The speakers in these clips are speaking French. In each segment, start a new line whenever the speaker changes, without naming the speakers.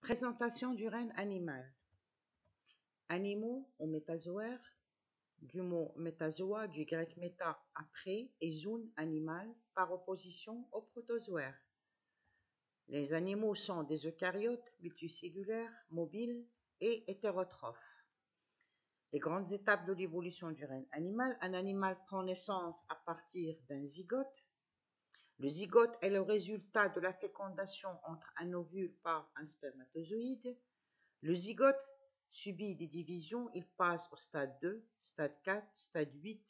Présentation du règne animal. Animaux ou métazoaires, du mot métazoa du grec méta après et zoon animal par opposition aux protozoaires. Les animaux sont des eucaryotes multicellulaires, mobiles et hétérotrophes. Les grandes étapes de l'évolution du règne animal. Un animal prend naissance à partir d'un zygote. Le zygote est le résultat de la fécondation entre un ovule par un spermatozoïde. Le zygote subit des divisions, il passe au stade 2, stade 4, stade 8,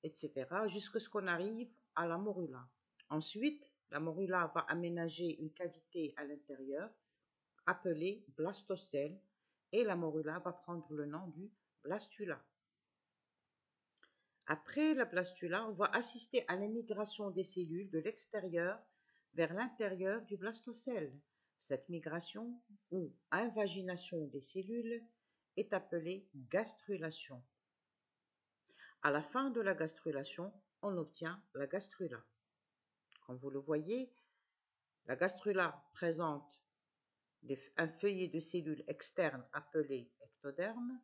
etc. jusqu'à ce qu'on arrive à la morula. Ensuite, la morula va aménager une cavité à l'intérieur appelée blastocèle et la morula va prendre le nom du blastula. Après la blastula, on va assister à l'émigration des cellules de l'extérieur vers l'intérieur du blastocèle. Cette migration ou invagination des cellules est appelée gastrulation. À la fin de la gastrulation, on obtient la gastrula. Comme vous le voyez, la gastrula présente un feuillet de cellules externes appelé ectoderme,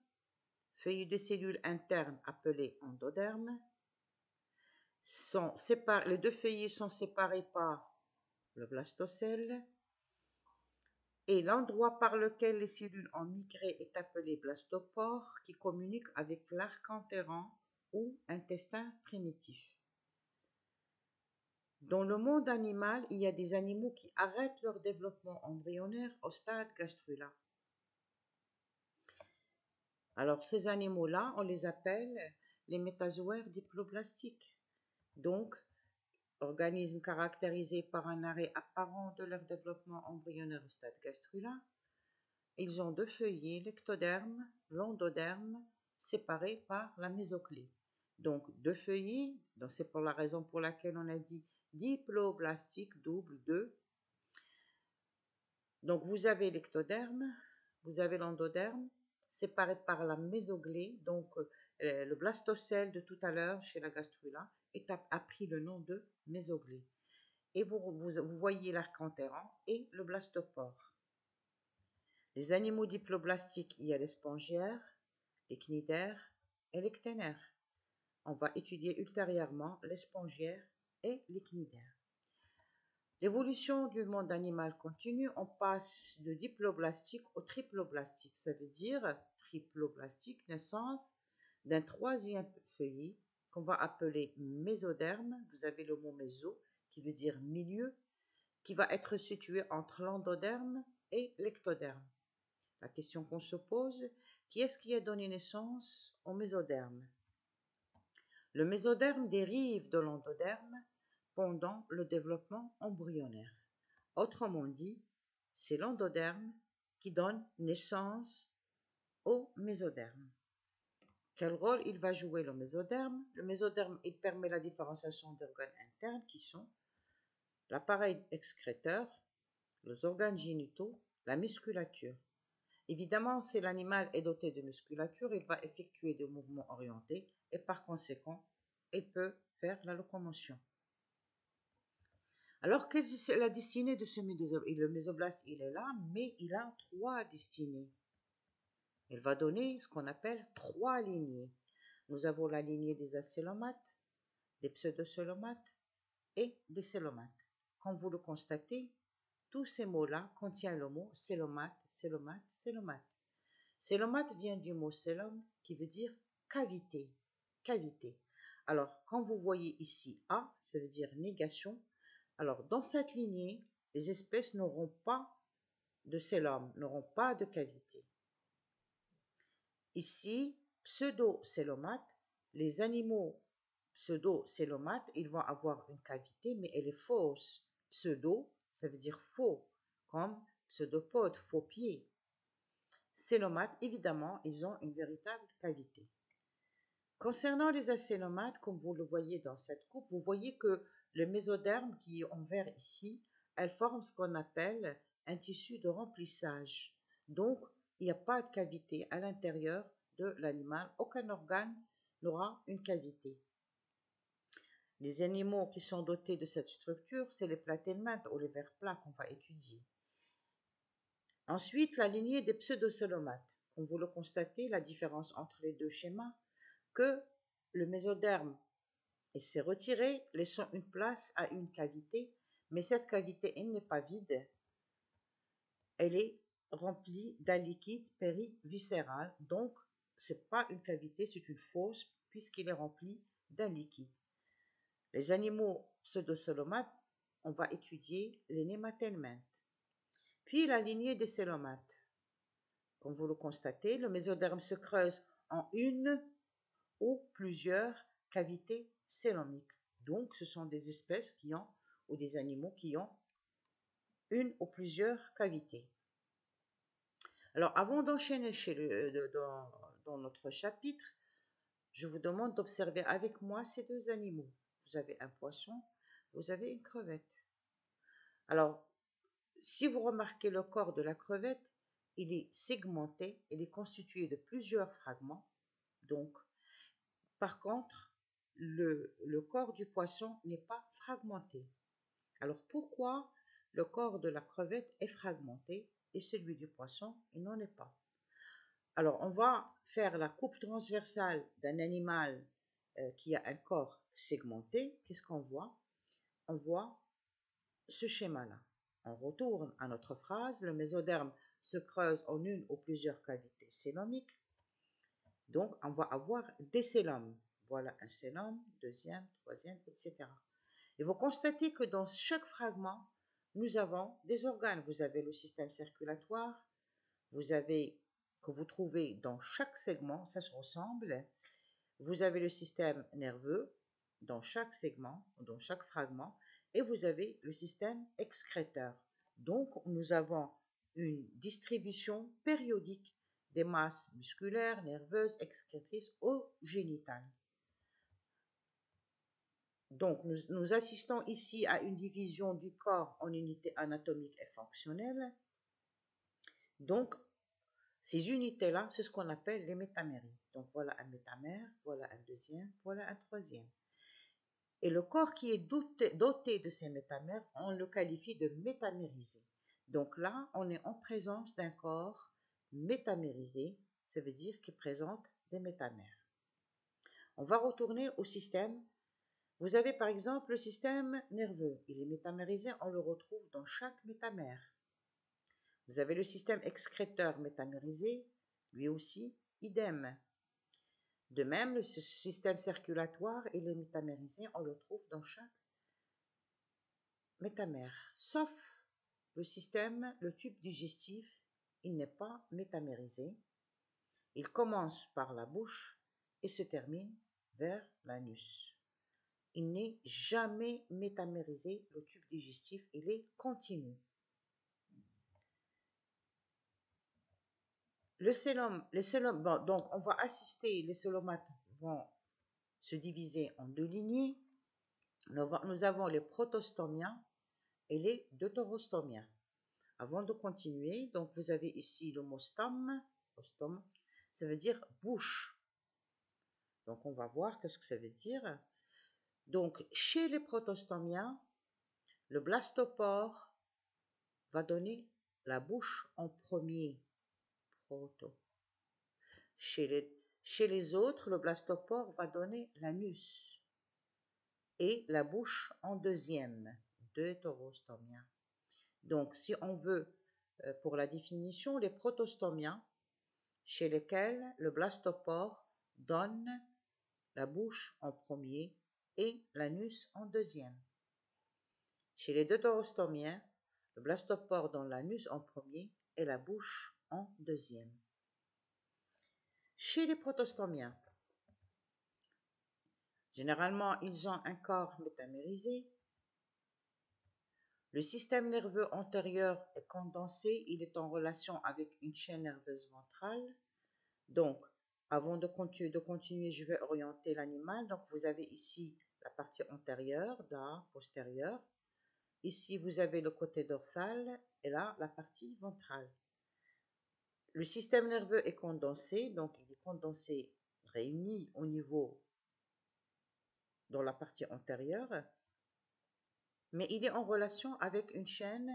feuillet de cellules internes appelé endoderme. Les deux feuillets sont séparés par le blastocèle et l'endroit par lequel les cellules ont migré est appelé blastopore qui communique avec l'arc enterrant ou intestin primitif. Dans le monde animal, il y a des animaux qui arrêtent leur développement embryonnaire au stade gastrula. Alors ces animaux-là, on les appelle les métazoaires diploblastiques. Donc, organismes caractérisés par un arrêt apparent de leur développement embryonnaire au stade gastrula. Ils ont deux feuillets, l'ectoderme, l'endoderme, séparés par la mésoclée. Donc, deux feuillets, c'est pour la raison pour laquelle on a dit diploblastique, double, deux. Donc, vous avez l'ectoderme, vous avez l'endoderme, séparés par la mésoclée. Donc, le blastocèle de tout à l'heure chez la gastrula a pris le nom de mésoclée. Et vous voyez l'arc enterrant et le blastopore. Les animaux diploblastiques, il y a les spongiaires, les cnidaires et les cténaires. On va étudier ultérieurement les spongiaires et les cnidaires. L'évolution du monde animal continue, on passe de diploblastique au triploblastique. Ça veut dire triploblastique, naissance d'un troisième feuillet qu'on va appeler mésoderme. Vous avez le mot méso qui veut dire milieu, qui va être situé entre l'endoderme et l'ectoderme. La question qu'on se pose, qui est-ce qui a donné naissance au mésoderme? Le mésoderme dérive de l'endoderme pendant le développement embryonnaire. Autrement dit, c'est l'endoderme qui donne naissance au mésoderme. Quel rôle il va jouer le mésoderme? Le mésoderme, il permet la différenciation d'organes internes qui sont l'appareil excréteur, les organes génitaux, la musculature. Évidemment, si l'animal est doté de musculature, il va effectuer des mouvements orientés et par conséquent, il peut faire la locomotion. Alors, quelle est la destinée de ce mésoblast? Le mésoblast, il est là, mais il a trois destinées. Il va donner ce qu'on appelle trois lignées. Nous avons la lignée des acélomates, des pseudocélomates et des célomates. Comme vous le constatez, tous ces mots-là contiennent le mot célomate, célomate, célomate. Célomate vient du mot célum qui veut dire cavité, cavité. Alors, quand vous voyez ici A, ça veut dire négation. Alors, dans cette lignée, les espèces n'auront pas de célum, n'auront pas de cavité. Ici, pseudo-célomate, les animaux pseudo-célomates, ils vont avoir une cavité, mais elle est fausse. Pseudo, ça veut dire faux, comme pseudopode, faux pied. Célomates, évidemment, ils ont une véritable cavité. Concernant les acélomates, comme vous le voyez dans cette coupe, vous voyez que le mésoderme qui est en vert ici, elle forme ce qu'on appelle un tissu de remplissage. Donc, il n'y a pas de cavité à l'intérieur de l'animal. Aucun organe n'aura une cavité. Les animaux qui sont dotés de cette structure, c'est les platélmates ou les vers plats qu'on va étudier. Ensuite, la lignée des pseudocélomates. Comme vous le constatez, la différence entre les deux schémas, que le mésoderme s'est retiré, laissant une place à une cavité, mais cette cavité, elle n'est pas vide, elle est remplie d'un liquide périviscéral, donc ce n'est pas une cavité, c'est une fosse, puisqu'il est rempli d'un liquide. Les animaux pseudocélomates, on va étudier les nématelminthes. Puis la lignée des célomates. Comme vous le constatez, le mésoderme se creuse en une ou plusieurs cavités célomiques. Donc, ce sont des espèces qui ont, ou des animaux qui ont, une ou plusieurs cavités. Alors, avant d'enchaîner dans notre chapitre, je vous demande d'observer avec moi ces deux animaux. Vous avez un poisson, vous avez une crevette. Alors, si vous remarquez le corps de la crevette, il est segmenté, il est constitué de plusieurs fragments. Donc, par contre, le corps du poisson n'est pas fragmenté. Alors, pourquoi le corps de la crevette est fragmenté et celui du poisson, il n'en est pas? Alors, on va faire la coupe transversale d'un animal qui a un corps segmenté. Qu'est-ce qu'on voit? On voit ce schéma-là. On retourne à notre phrase. Le mésoderme se creuse en une ou plusieurs cavités célomiques. Donc, on va avoir des célomes. Voilà un célome, deuxième, troisième, etc. Et vous constatez que dans chaque fragment, nous avons des organes. Vous avez le système circulatoire, que vous trouvez dans chaque segment, ça se ressemble. Vous avez le système nerveux dans chaque segment, dans chaque fragment, et vous avez le système excréteur. Donc, nous avons une distribution périodique des masses musculaires, nerveuses, excrétrices ou génitales. Donc, nous assistons ici à une division du corps en unités anatomiques et fonctionnelles. Donc, ces unités-là, c'est ce qu'on appelle les métaméries. Donc, voilà un métamère, voilà un deuxième, voilà un troisième. Et le corps qui est doté de ces métamères, on le qualifie de métamérisé. Donc là, on est en présence d'un corps métamérisé, ça veut dire qu'il présente des métamères. On va retourner au système. Vous avez par exemple le système nerveux. Il est métamérisé, on le retrouve dans chaque métamère. Vous avez le système excréteur métamérisé, lui aussi, idem. De même, le système circulatoire, il est métamérisé, on le trouve dans chaque métamère. Sauf le tube digestif, il n'est pas métamérisé. Il commence par la bouche et se termine vers l'anus. Il n'est jamais métamérisé, le tube digestif, il est continu. Les célomes, bon, donc on va assister, les célomates vont se diviser en deux lignées. Nous avons les protostomiens et les deutérostomiens. Avant de continuer, donc vous avez ici le mot stome, ça veut dire bouche. Donc on va voir ce que ça veut dire. Donc chez les protostomiens, le blastopore va donner la bouche en premier. Proto. Chez les autres, le blastopore va donner l'anus et la bouche en deuxième, deutérostomien. Donc, si on veut, pour la définition, les protostomiens, chez lesquels le blastopore donne la bouche en premier et l'anus en deuxième. Chez les deutérostomiens, le blastopore donne l'anus en premier et la bouche en deuxième. Chez les protostomiens, généralement, ils ont un corps métamérisé. Le système nerveux antérieur est condensé, il est en relation avec une chaîne nerveuse ventrale. Donc, avant de continuer, je vais orienter l'animal. Donc, vous avez ici la partie antérieure, là, postérieure. Ici, vous avez le côté dorsal et là, la partie ventrale. Le système nerveux est condensé, donc il est condensé, réuni au niveau dans la partie antérieure, mais il est en relation avec une chaîne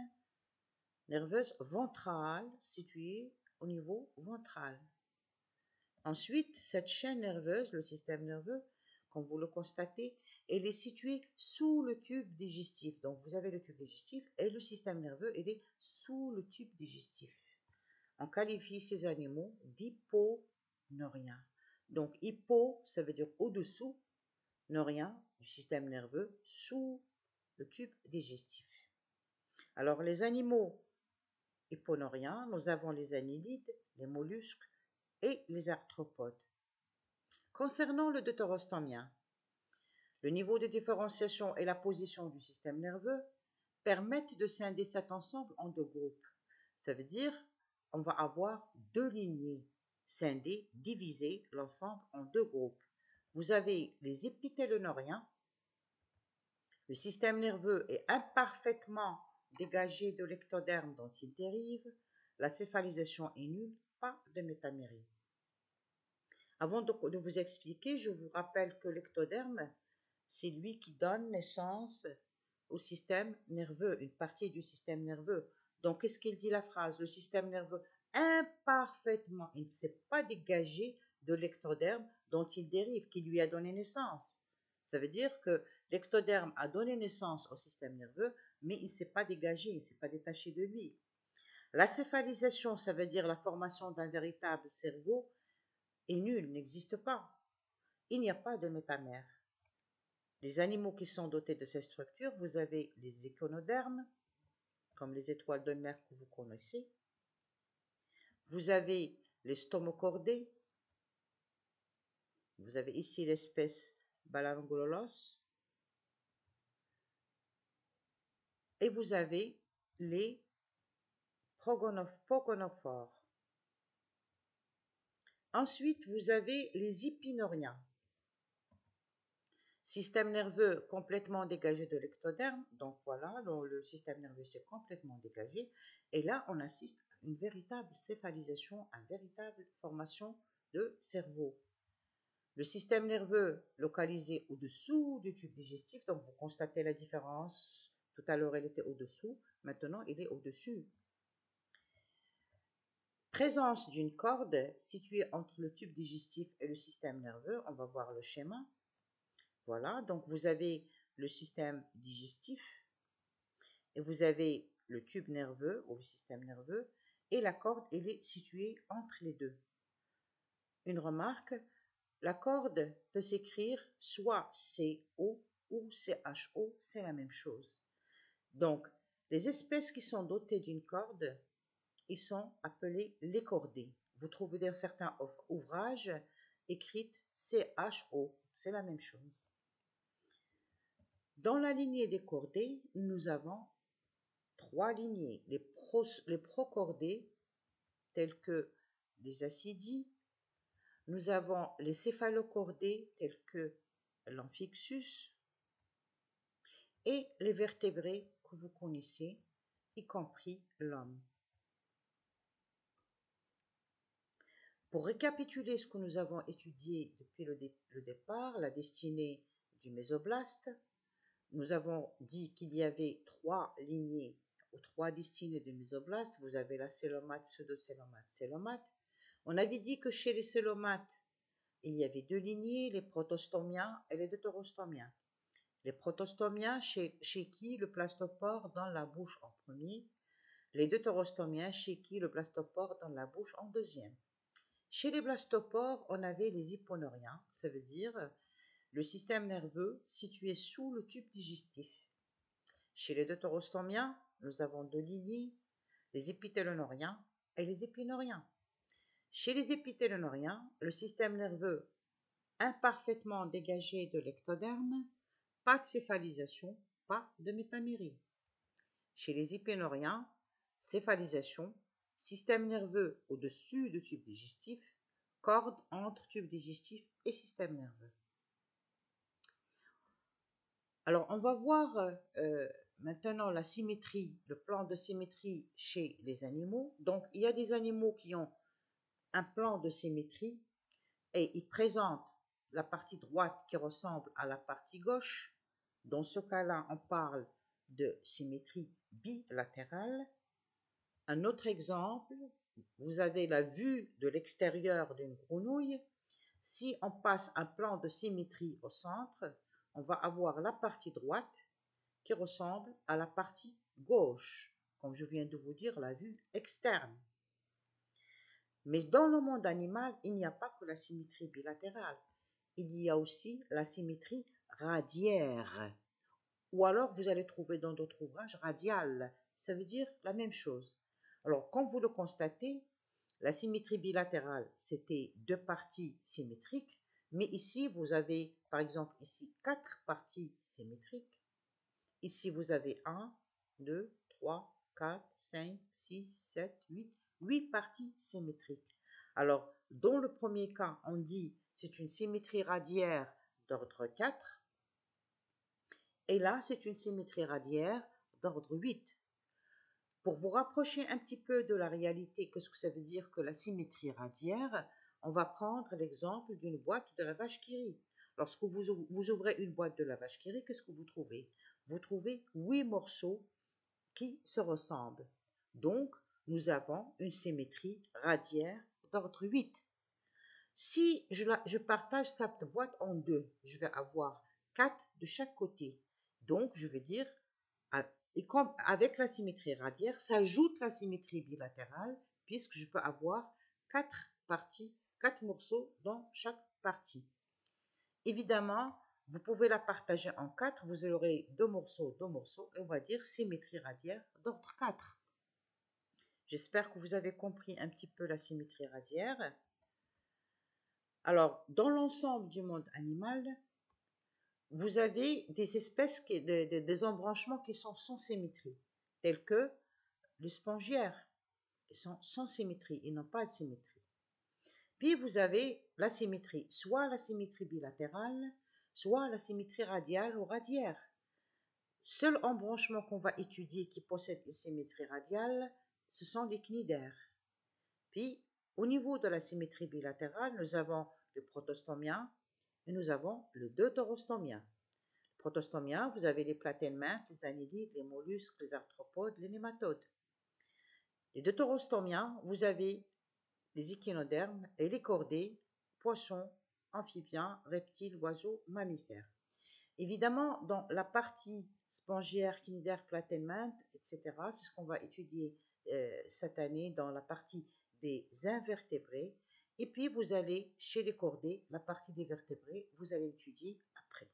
nerveuse ventrale située au niveau ventral. Ensuite, cette chaîne nerveuse, le système nerveux, comme vous le constatez, elle est située sous le tube digestif. Donc, vous avez le tube digestif et le système nerveux, il est sous le tube digestif. On qualifie ces animaux d'hyponeuriens. Donc, hypo, ça veut dire au-dessous, neurien, du système nerveux, sous le tube digestif. Alors, les animaux hyponeuriens, nous avons les annelides, les mollusques et les arthropodes. Concernant le deutérostomien, le niveau de différenciation et la position du système nerveux permettent de scinder cet ensemble en deux groupes. Ça veut dire on va avoir deux lignées, scinder, diviser l'ensemble en deux groupes. Vous avez les épithéloneuriens. Le système nerveux est imparfaitement dégagé de l'ectoderme dont il dérive. La céphalisation est nulle, pas de métamérie. Avant de vous expliquer, je vous rappelle que l'ectoderme, c'est lui qui donne naissance au système nerveux, une partie du système nerveux. Donc, qu'est-ce qu'il dit la phrase? Le système nerveux imparfaitement, il ne s'est pas dégagé de l'ectoderme dont il dérive, qui lui a donné naissance. Ça veut dire que l'ectoderme a donné naissance au système nerveux, mais il ne s'est pas dégagé, il ne s'est pas détaché de lui. La céphalisation, ça veut dire la formation d'un véritable cerveau, est nulle, n'existe pas. Il n'y a pas de métamère. Les animaux qui sont dotés de ces structures, vous avez les échinodermes, comme les étoiles de mer que vous connaissez. Vous avez les stomocordés. Vous avez ici l'espèce Balangololos. Et vous avez les pogonophores. Ensuite, vous avez les hypinoriens. Système nerveux complètement dégagé de l'ectoderme. Donc voilà, le système nerveux s'est complètement dégagé. Et là, on assiste à une véritable céphalisation, à une véritable formation de cerveau. Le système nerveux localisé au-dessous du tube digestif, donc vous constatez la différence. Tout à l'heure, il était au-dessous. Maintenant, il est au-dessus. Présence d'une corde située entre le tube digestif et le système nerveux. On va voir le schéma. Voilà, donc vous avez le système digestif et vous avez le tube nerveux ou le système nerveux et la corde, elle est située entre les deux. Une remarque, la corde peut s'écrire soit CO ou CHO, c'est la même chose. Donc, les espèces qui sont dotées d'une corde, ils sont appelés les cordés. Vous trouvez dans certains ouvrages écrites CHO, c'est la même chose. Dans la lignée des cordés, nous avons trois lignées. Les procordés, tels que les acidies. Nous avons les céphalocordés, tels que l'amphixus. Et les vertébrés que vous connaissez, y compris l'homme. Pour récapituler ce que nous avons étudié depuis le départ, la destinée du mésoblaste, nous avons dit qu'il y avait trois lignées ou trois destinées du mésoblaste. Vous avez la célomate, pseudocélomate, célomate. On avait dit que chez les célomates, il y avait deux lignées, les protostomiens et les deutérostomiens. Les protostomiens, chez qui le blastopore dans la bouche en premier. Les deutérostomiens, chez qui le blastopore dans la bouche en deuxième. Chez les blastopores, on avait les hyponeuriens, ça veut dire le système nerveux situé sous le tube digestif. Chez les deutérostomiens, nous avons deux lignées, les épithéloneuriens et les épinoriens. Chez les épithéloneuriens, le système nerveux imparfaitement dégagé de l'ectoderme, pas de céphalisation, pas de métamérie. Chez les épinoriens, céphalisation, système nerveux au-dessus du tube digestif, corde entre tube digestif et système nerveux. Alors, on va voir maintenant la symétrie, le plan de symétrie chez les animaux. Donc, il y a des animaux qui ont un plan de symétrie et ils présentent la partie droite qui ressemble à la partie gauche. Dans ce cas-là, on parle de symétrie bilatérale. Un autre exemple, vous avez la vue de l'extérieur d'une grenouille. Si on passe un plan de symétrie au centre, on va avoir la partie droite qui ressemble à la partie gauche, comme je viens de vous dire, la vue externe. Mais dans le monde animal, il n'y a pas que la symétrie bilatérale, il y a aussi la symétrie radiaire. Ou alors vous allez trouver dans d'autres ouvrages radiale, ça veut dire la même chose. Alors, comme vous le constatez, la symétrie bilatérale, c'était deux parties symétriques, mais ici, vous avez, par exemple, ici, 4 parties symétriques. Ici, vous avez 1, 2, 3, 4, 5, 6, 7, 8 parties symétriques. Alors, dans le premier cas, on dit c'est une symétrie radiaire d'ordre 4, et là, c'est une symétrie radiaire d'ordre 8. Pour vous rapprocher un petit peu de la réalité, qu'est-ce que ça veut dire que la symétrie radiaire? On va prendre l'exemple d'une boîte de lavage qui rit. Lorsque vous ouvrez une boîte de lavage qui rit, qu'est-ce que vous trouvez? Vous trouvez 8 morceaux qui se ressemblent. Donc, nous avons une symétrie radiaire d'ordre 8. Si je partage cette boîte en deux, je vais avoir 4 de chaque côté. Donc, je vais dire, et comme avec la symétrie radiaire, s'ajoute la symétrie bilatérale, puisque je peux avoir 4 parties, 4 morceaux dans chaque partie. Évidemment, vous pouvez la partager en 4, vous aurez 2 morceaux, et on va dire symétrie radiaire d'ordre 4. J'espère que vous avez compris un petit peu la symétrie radiaire. Alors, dans l'ensemble du monde animal, vous avez des espèces, des embranchements qui sont sans symétrie, tels que les spongiaires. Ils sont sans symétrie, ils n'ont pas de symétrie. Puis vous avez la symétrie, soit la symétrie bilatérale, soit la symétrie radiale ou radiaire. Seul embranchement qu'on va étudier qui possède une symétrie radiale, ce sont les cnidaires. Puis, au niveau de la symétrie bilatérale, nous avons le protostomien et nous avons le deutérostomien. Le protostomien, vous avez les platèneminthes, les annelides, les mollusques, les arthropodes, les nématodes. Les deutérostomiens, vous avez les échinodermes et les chordés, poissons, amphibiens, reptiles, oiseaux, mammifères. Évidemment, dans la partie spongiaire, cnidaire, platèneminthes, etc., c'est ce qu'on va étudier cette année dans la partie des invertébrés. Et puis, vous allez, chez les chordés, la partie des vertébrés, vous allez étudier après.